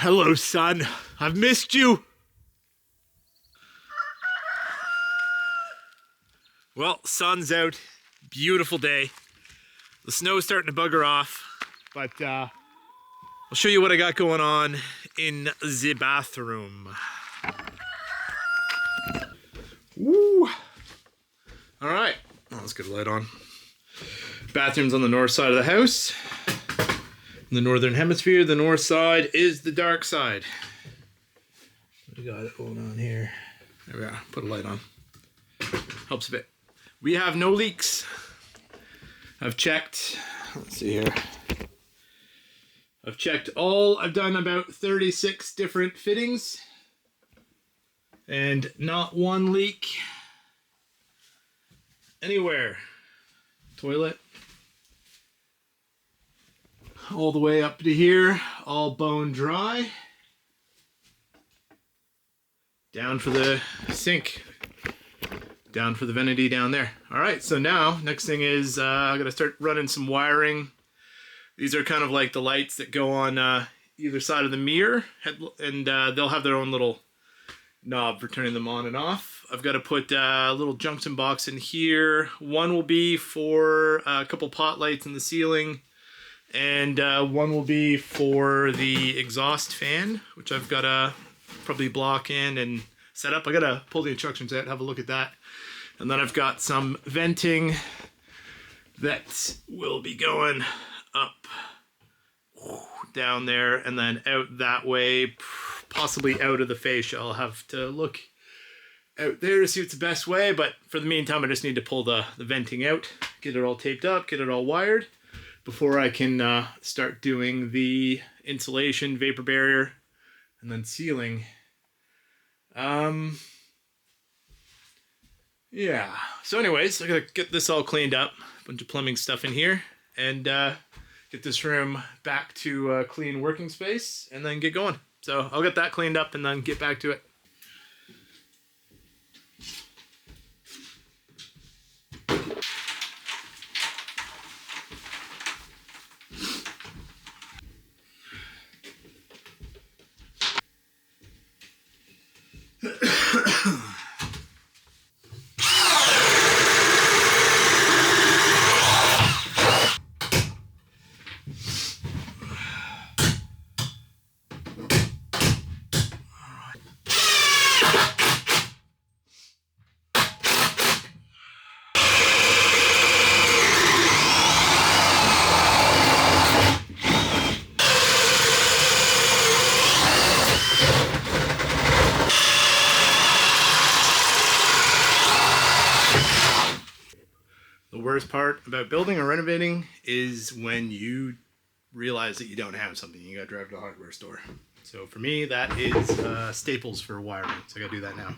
Hello, son. I've missed you. Well, sun's out. Beautiful day. The snow's starting to bugger off, but I'll show you what I got going on in the bathroom. Woo! All right. Oh, let's get a light on. Bathroom's on the north side of the house. In the northern hemisphere, the north side is the dark side. What do we got going on here? There we are. Put a light on. Helps a bit. We have no leaks. I've checked. Let's see here. I've checked all. I've done about 36 different fittings. And not one leak anywhere. Toilet. All the way up to here, all bone dry. Down for the sink. Down for the vanity down there. All right, so now, next thing is I'm gonna start running some wiring. These are kind of like the lights that go on either side of the mirror, and they'll have their own little knob for turning them on and off. I've got to put a little junction box in here. One will be for a couple pot lights in the ceiling. And one will be for the exhaust fan, which I've got to probably block in and set up. I got to pull the instructions out, have a look at that. And then I've got some venting that will be going up, down there, and then out that way, possibly out of the fascia. I'll have to look out there to see what's the best way, but for the meantime, I just need to pull the venting out, get it all taped up, get it all wired, before I can start doing the insulation, vapor barrier, and then sealing. Yeah. So anyways, I gotta get this all cleaned up. A bunch of plumbing stuff in here. And get this room back to a clean working space. And then get going. So I'll get that cleaned up and then get back to it. The worst part about building or renovating is when you realize that you don't have something. You gotta drive to the hardware store. So for me, that is staples for wiring. So I gotta do that now.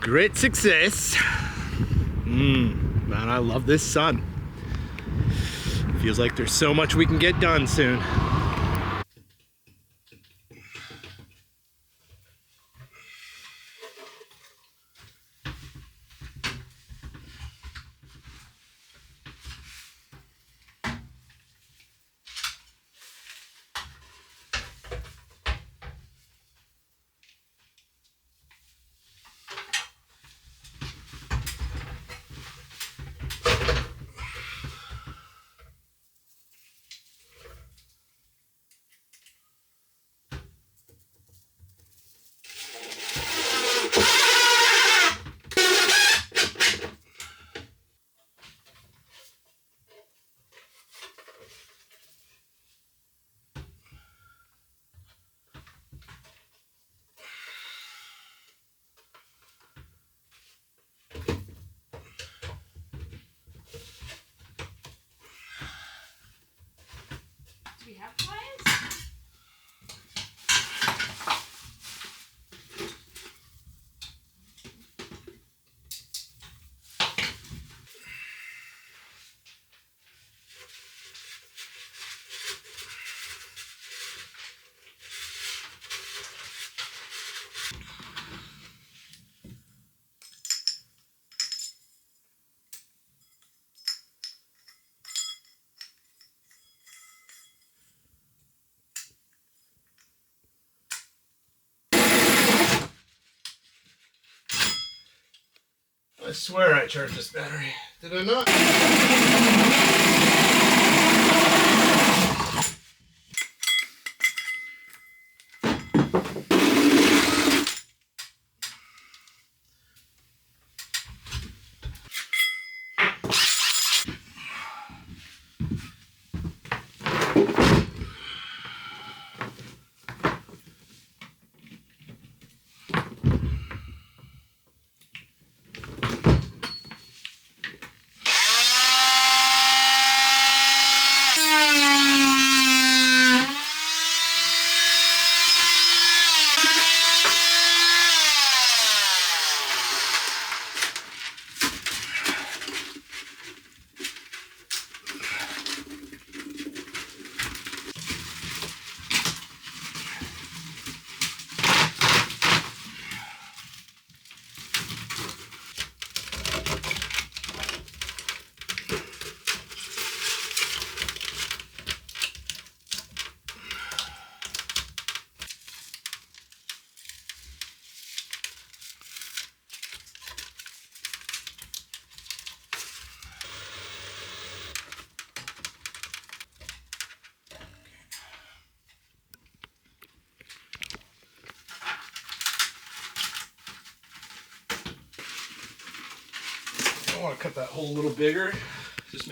Great success. Man, I love this sun. Feels like there's so much we can get done soon. I swear I charged this battery. Did I not? I want to cut that hole a little bigger. Just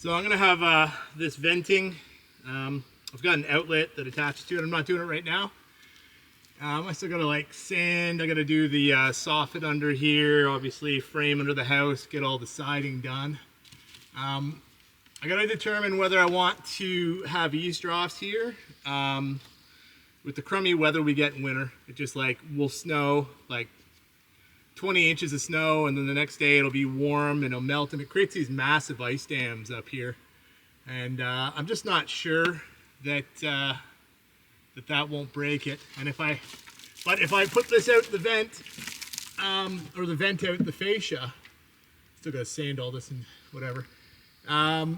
So I'm going to have this venting. I've got an outlet that attaches to it. I'm not doing it right now. I still got to like sand. I got to do the soffit under here, obviously frame under the house, get all the siding done. I got to determine whether I want to have eaves troughs here. With the crummy weather we get in winter, it just like will snow like 20 inches of snow, and then the next day it'll be warm and it'll melt, and it creates these massive ice dams up here. And I'm just not sure that that won't break it. And if I put this out the vent, or the vent out the fascia, still gotta sand all this and whatever,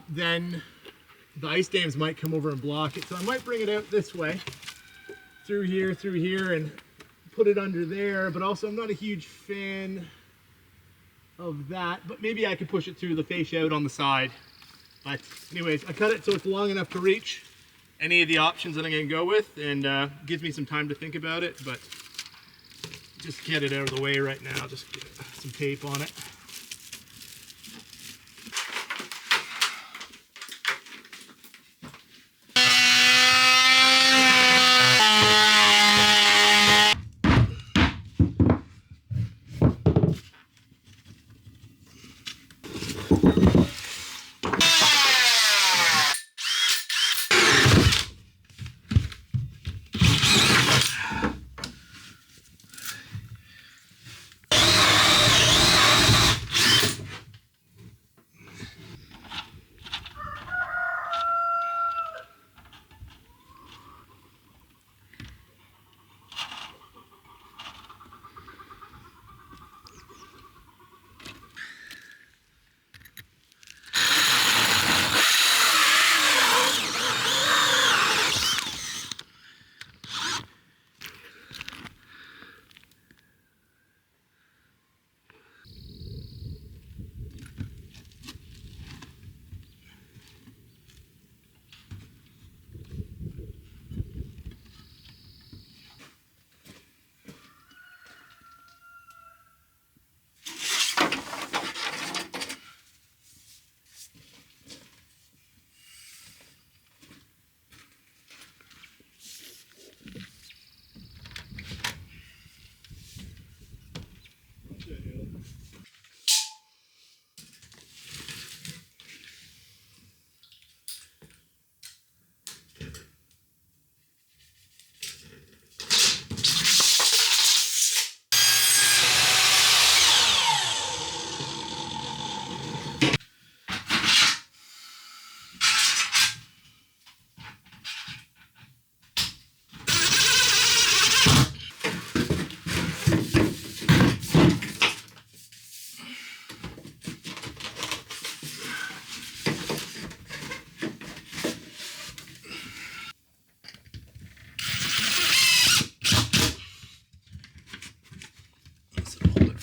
then the ice dams might come over and block it. So I might bring it out this way, through here, and put it under there. But also I'm not a huge fan of that, but maybe I could push it through the fascia out on the side. But anyways, I cut it so it's long enough to reach any of the options that I'm going to go with, and gives me some time to think about it. But just get it out of the way right now. Just get some tape on it.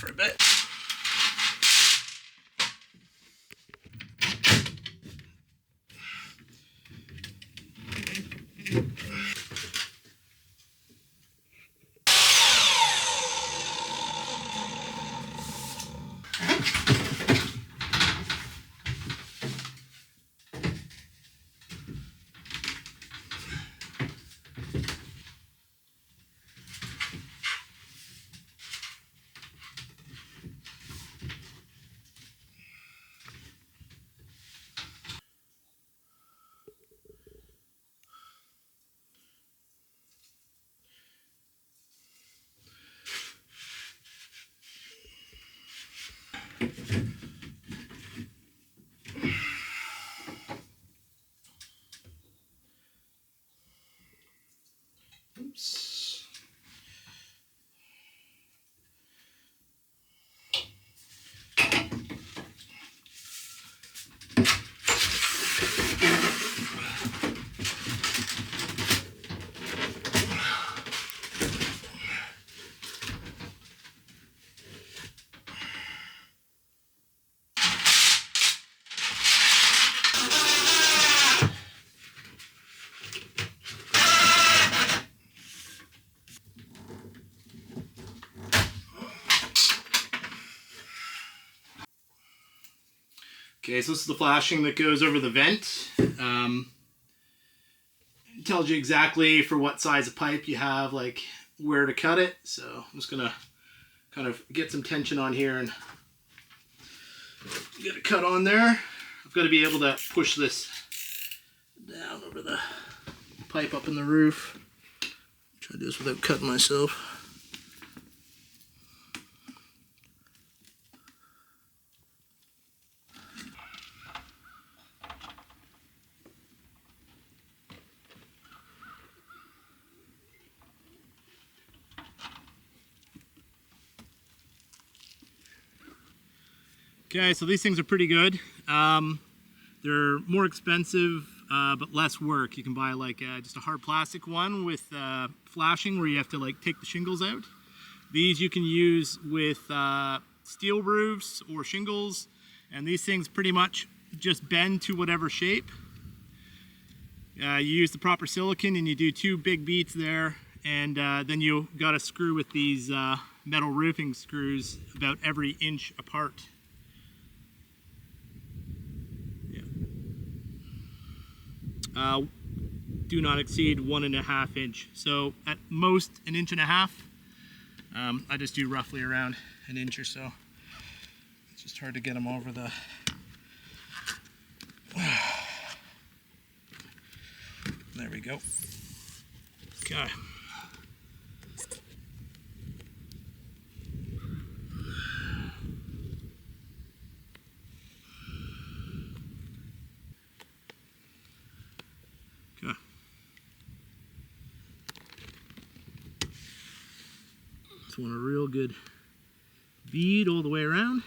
for a bit. Oops. Okay, so this is the flashing that goes over the vent. It tells you exactly for what size of pipe you have, like where to cut it. So I'm just gonna kind of get some tension on here and get a cut on there. I've got to be able to push this down over the pipe up in the roof. Try to do this without cutting myself. Okay, so these things are pretty good. They're more expensive, but less work. You can buy like just a hard plastic one with flashing where you have to like take the shingles out. These you can use with steel roofs or shingles, and these things pretty much just bend to whatever shape. You use the proper silicone and you do 2 big beats there, and then you got to screw with these metal roofing screws about every inch apart. Do not exceed 1.5 inch. So at most 1.5 inches. I just do roughly around 1 inch or so. It's just hard to get them over the. There we go. Okay. Okay. Just want a real good bead all the way around.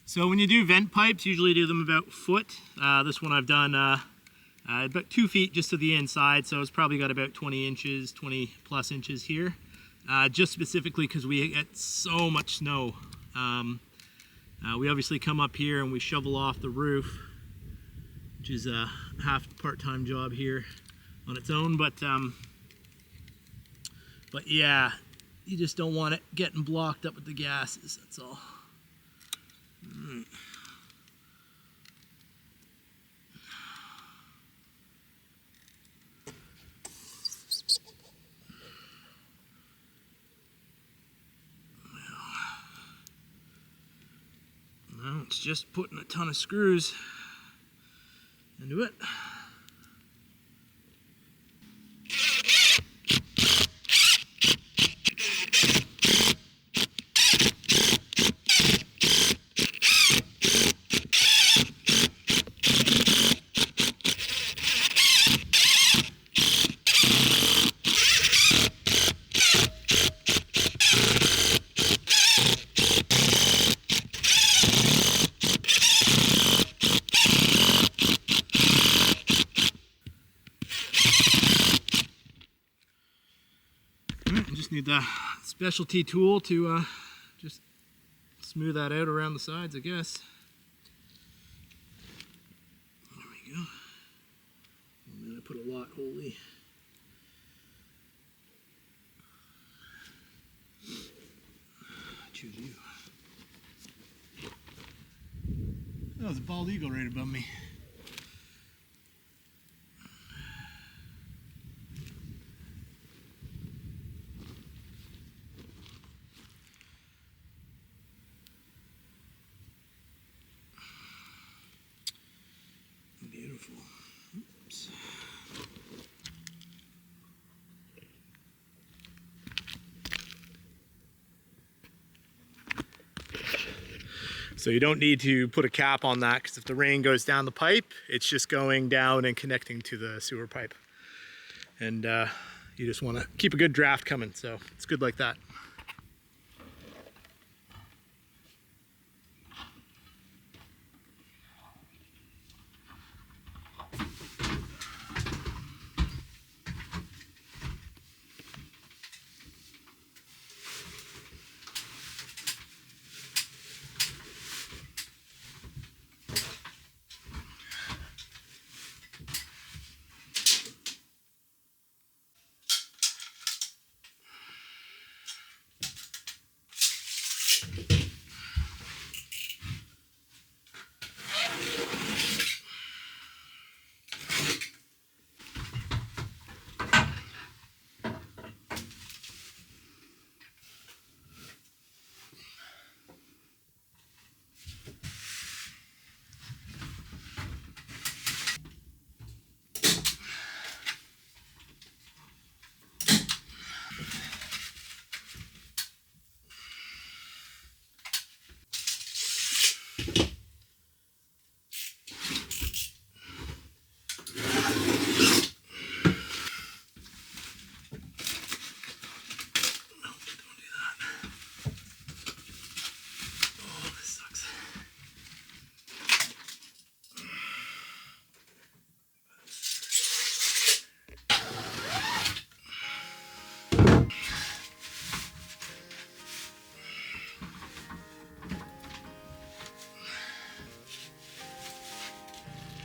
So when you do vent pipes, usually do them about 1 foot. This one I've done about 2 feet just to the inside, so it's probably got about 20 inches, 20 plus inches here. Just specifically because we get so much snow. We obviously come up here and we shovel off the roof, which is a half part-time job here on its own, but yeah, you just don't want it getting blocked up with the gases, that's all. Right. Now it's just putting a ton of screws into it. Need the specialty tool to just smooth that out around the sides, I guess. There we go. I'm gonna put a lot holy. Choose you. Oh, there's a bald eagle right above me. Beautiful. Oops. So you don't need to put a cap on that, because if the rain goes down the pipe, it's just going down and connecting to the sewer pipe. And you just want to keep a good draft coming, so it's good like that.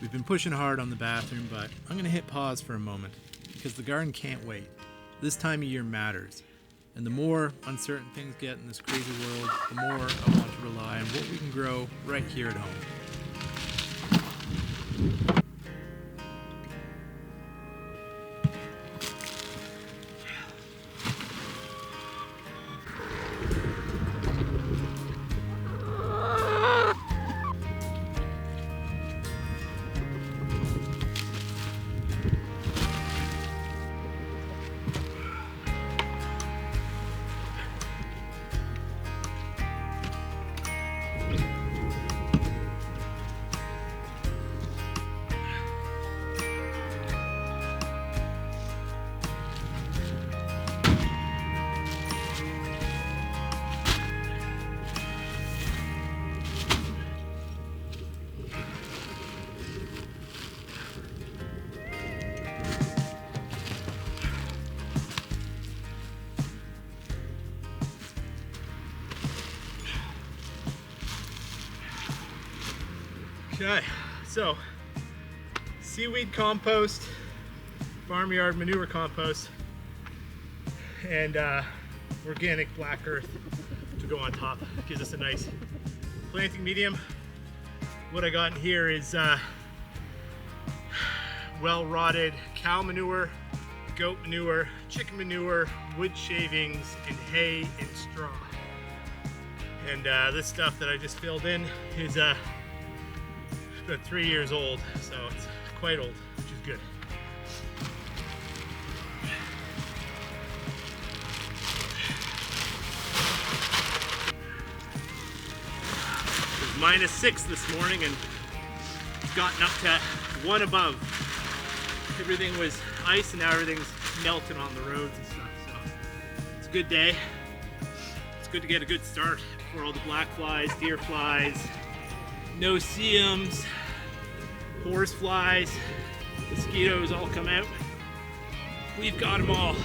We've been pushing hard on the bathroom, but I'm going to hit pause for a moment because the garden can't wait. This time of year matters. And the more uncertain things get in this crazy world, the more I want to rely on what we can grow right here at home. Okay, so seaweed compost, farmyard manure compost, and organic black earth to go on top. Gives us a nice planting medium. What I got in here is well-rotted cow manure, goat manure, chicken manure, wood shavings, and hay and straw. And this stuff that I just filled in is about 3 years old, so it's quite old, which is good. It was -6 this morning and it's gotten up to 1 above. Everything was ice and now everything's melting on the roads and stuff, so it's a good day. It's good to get a good start before all the black flies, deer flies, no-see-ums, horse flies, mosquitoes all come out. We've got them all.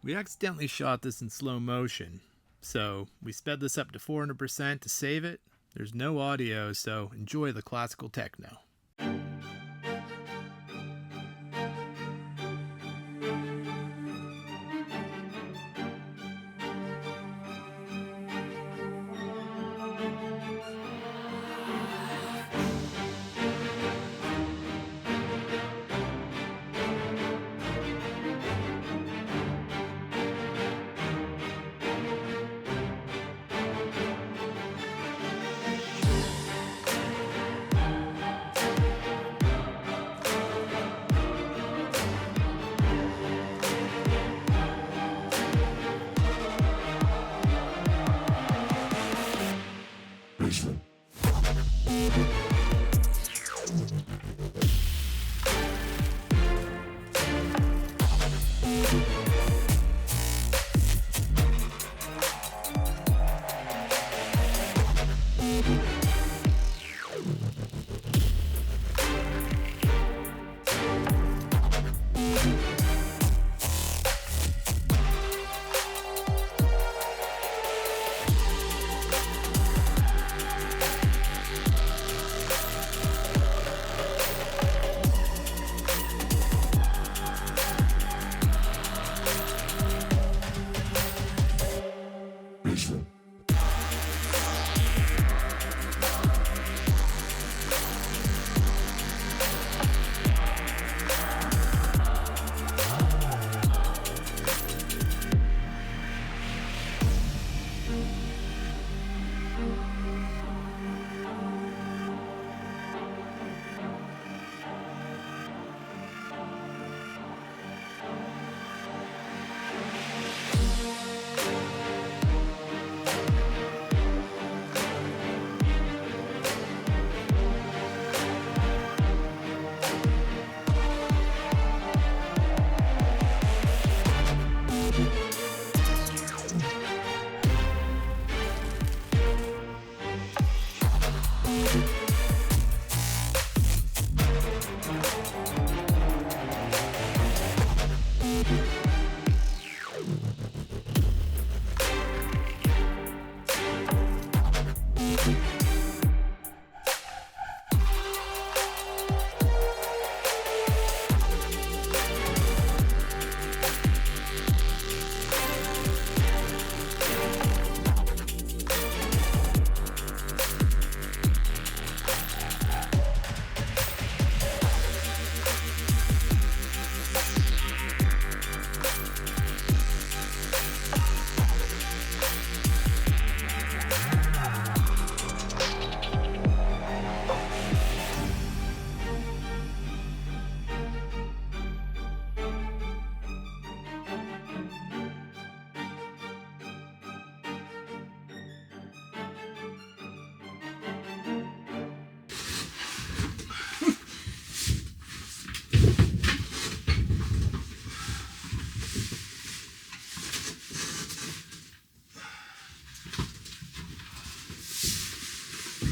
We accidentally shot this in slow motion, so we sped this up to 400% to save it. There's no audio, so enjoy the classical techno.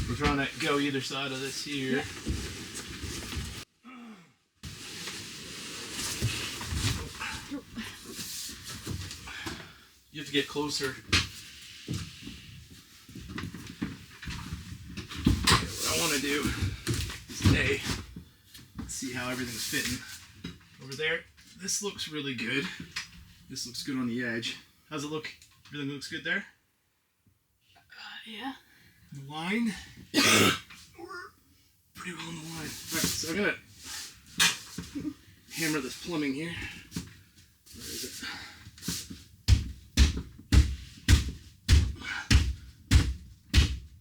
We're trying to go either side of this here. Yeah. You have to get closer. Okay, what I want to do today, let's see how everything's fitting. Over there, this looks really good. This looks good on the edge. How's it look? Everything looks good there? Yeah. The line? We're pretty well on the line. Alright, so I'm gonna hammer this plumbing here. Where is it?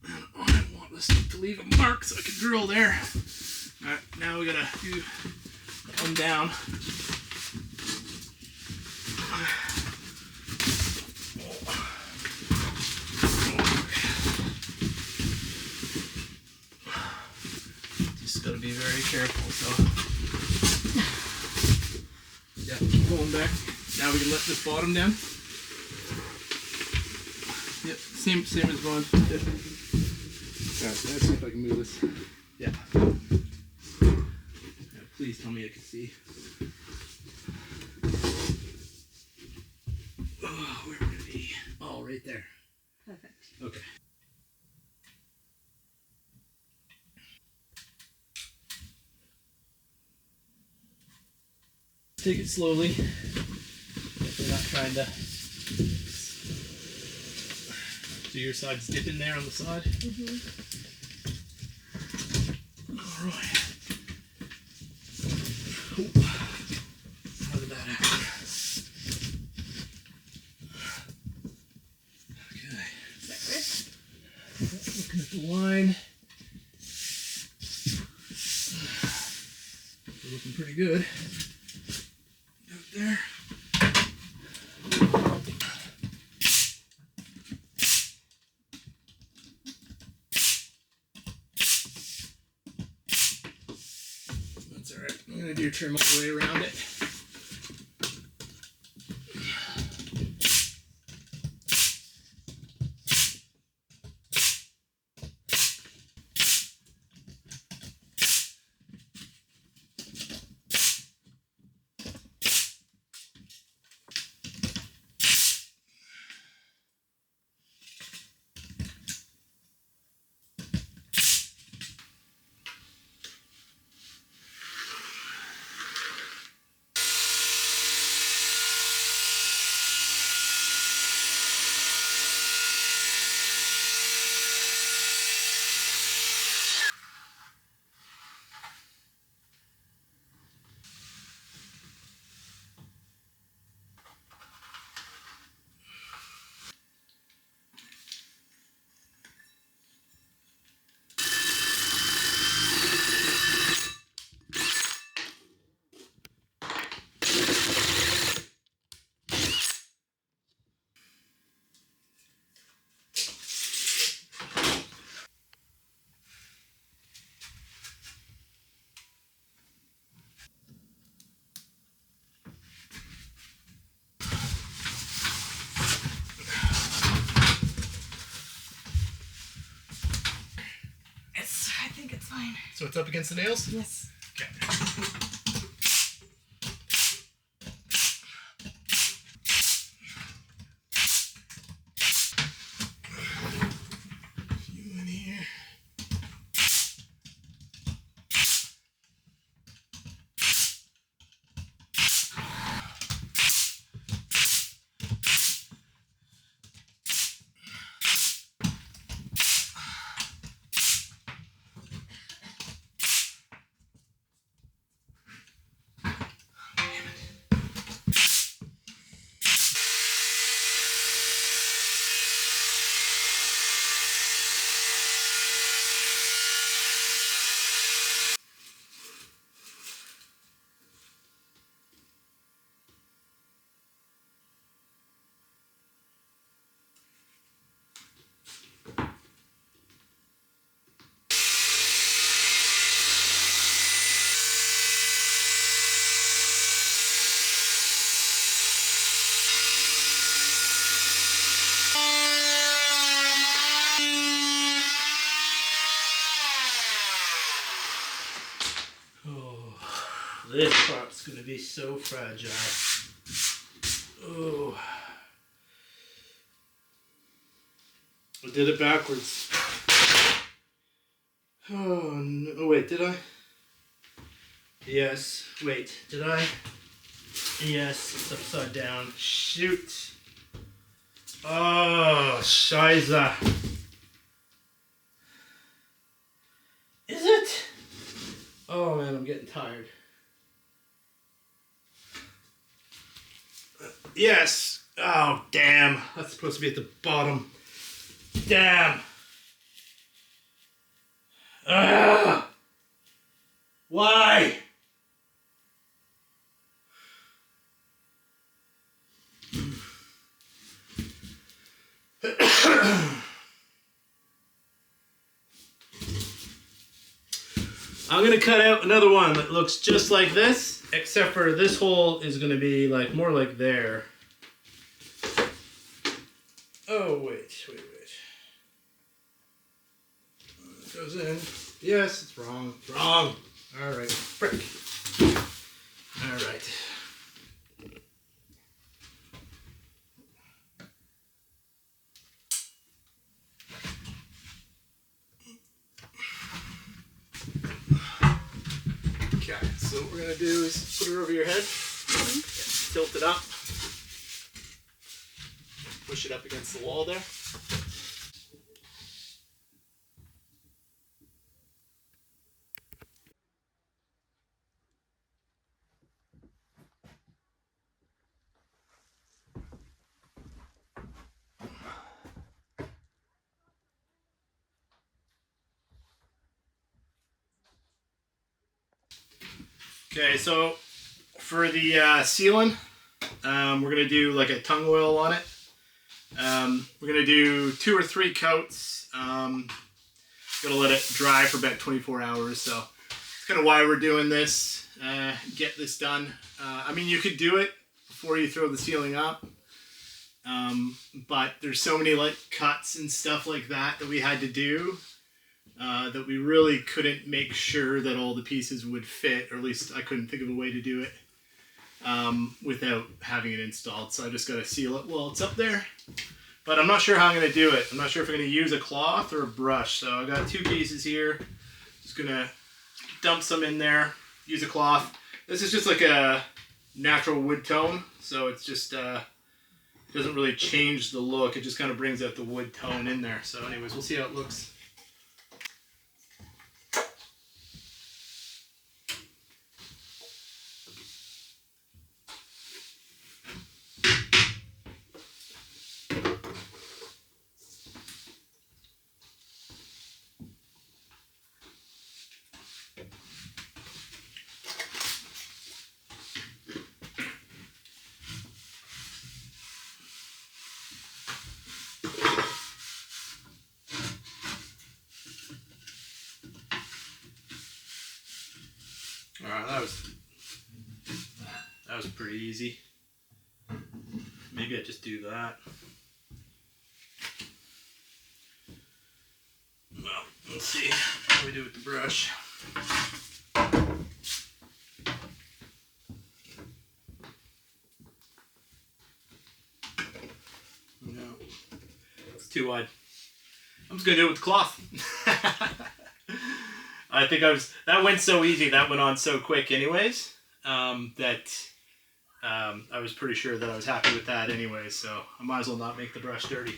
And I want this to leave a mark so I can drill there. Alright, now we gotta do one down. Gotta be very careful, so yeah, keep going back. Now we can let this bottom down. Yep, same as bottom. Yeah. Alright, let's see if I can move this. Yeah. Please tell me I can see. take it slowly. If we're not trying to. So your side's dipping there on the side? Mm-hmm. Alright. How did that happen? Okay. Is that good? Looking at the line. We're looking pretty good. Out there. That's alright. I'm gonna do trim all the way around it. I think it's fine. So it's up against the nails? Yes. Okay. You in here. This part's gonna be so fragile. Oh. I did it backwards. Oh no. Oh, wait, did I? Yes. Wait, did I? Yes, it's upside down. Shoot. Oh, Scheiße. Is it? Oh man, I'm getting tired. Yes. Oh, damn. That's supposed to be at the bottom. Damn. Ah. Why? I'm gonna cut out another one that looks just like this, except for this hole is gonna be like more like there. Oh wait. It goes in. Yes, it's wrong. Wrong. All right. Frick. All right. Okay, so what we're gonna do is put it over your head. Tilt it up. Push it up against the wall there. Okay, so for the sealant, we're going to do like a tung oil on it. We're going to do 2 or 3 coats. Going to let it dry for about 24 hours. So that's kind of why we're doing this. Get this done. I mean, you could do it before you throw the ceiling up. But there's so many like cuts and stuff like that we had to do. That we really couldn't make sure that all the pieces would fit, or at least I couldn't think of a way to do it without having it installed. So I just got to seal it while it's up there. But I'm not sure how I'm going to do it. I'm not sure if I'm going to use a cloth or a brush. So I got 2 pieces here. Just going to dump some in there, use a cloth. This is just like a natural wood tone. So it's just, doesn't really change the look. It just kind of brings out the wood tone in there. So anyways, we'll see how it looks. Alright, that was pretty easy. Maybe I just do that. Well, let's see how we do with the brush. No, it's too wide. I'm just gonna do it with the cloth. I think that went so easy, that went on so quick anyways, that I was pretty sure that I was happy with that anyways, so I might as well not make the brush dirty.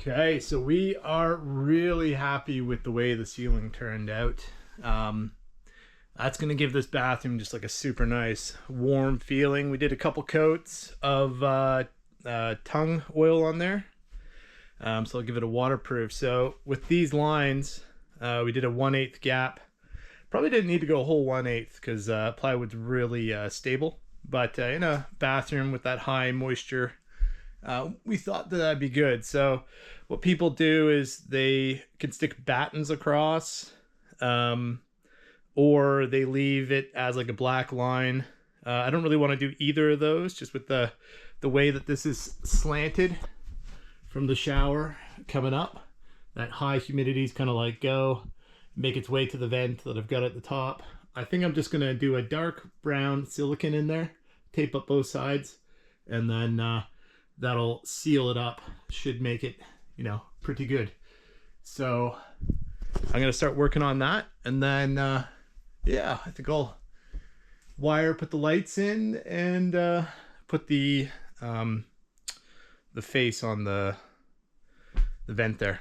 Okay, so we are really happy with the way the ceiling turned out. That's going to give this bathroom just like a super nice warm feeling. We did a couple coats of tung oil on there. So I'll give it a waterproof. So with these lines, we did a 1/8 gap. Probably didn't need to go a whole 1/8 because plywood's really stable. But in a bathroom with that high moisture, we thought that that'd be good. So what people do is they can stick battens across, or they leave it as like a black line. I don't really want to do either of those, just with the way that this is slanted from the shower coming up. That high humidity is kind of like make its way to the vent that I've got at the top. I think I'm just gonna do a dark brown silicone in there, tape up both sides, and then that'll seal it up. Should make it, pretty good. So I'm gonna start working on that, and then yeah, I think I'll put the lights in, and put the face on the vent there.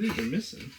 of these are missing.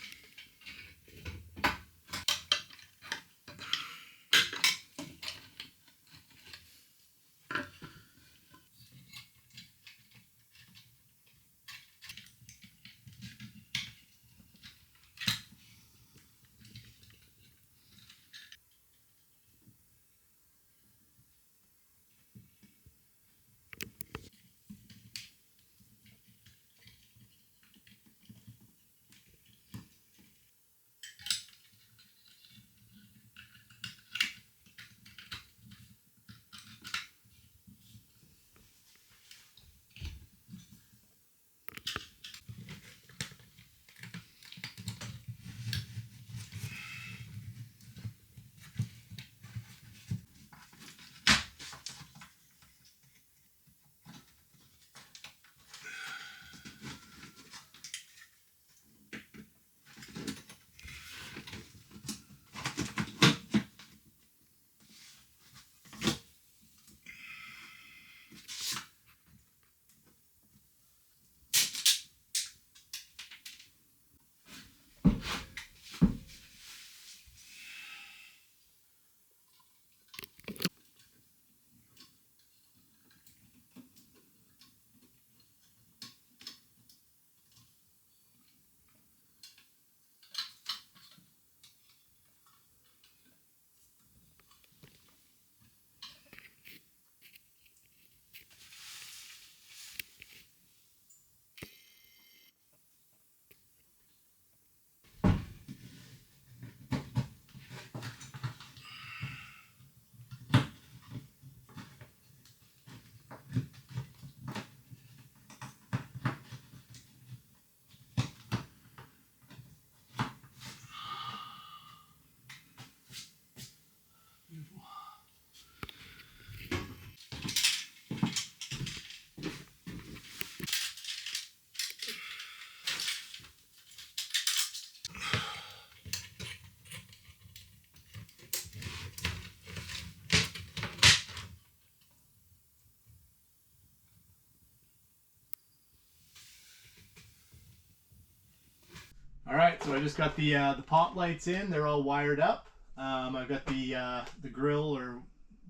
All right, so I just got the pot lights in. They're all wired up. I've got the grill or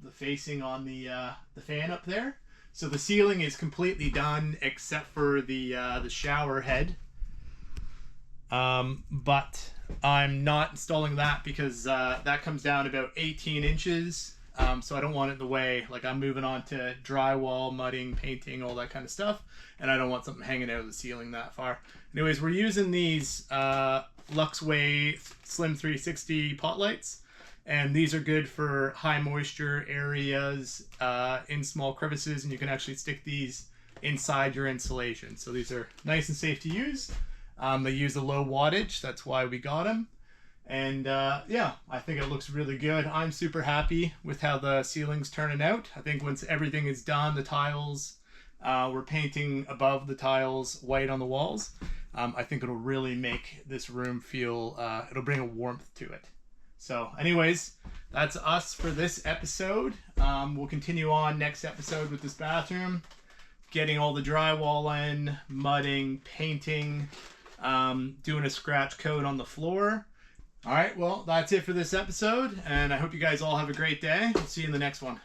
the facing on the fan up there. So the ceiling is completely done except for the shower head. But I'm not installing that because that comes down about 18 inches. So I don't want it in the way. Like, I'm moving on to drywall, mudding, painting, all that kind of stuff. And I don't want something hanging out of the ceiling that far. Anyways, we're using these Luxway Slim 360 pot lights. And these are good for high moisture areas in small crevices. And you can actually stick these inside your insulation. So these are nice and safe to use. They use a low wattage. That's why we got them. And yeah, I think it looks really good. I'm super happy with how the ceiling's turning out. I think once everything is done, the tiles, we're painting above the tiles white on the walls. I think it'll really make this room feel, it'll bring a warmth to it. So anyways, that's us for this episode. We'll continue on next episode with this bathroom, getting all the drywall in, mudding, painting, doing a scratch coat on the floor. All right, well, that's it for this episode, and I hope you guys all have a great day. I'll see you in the next one.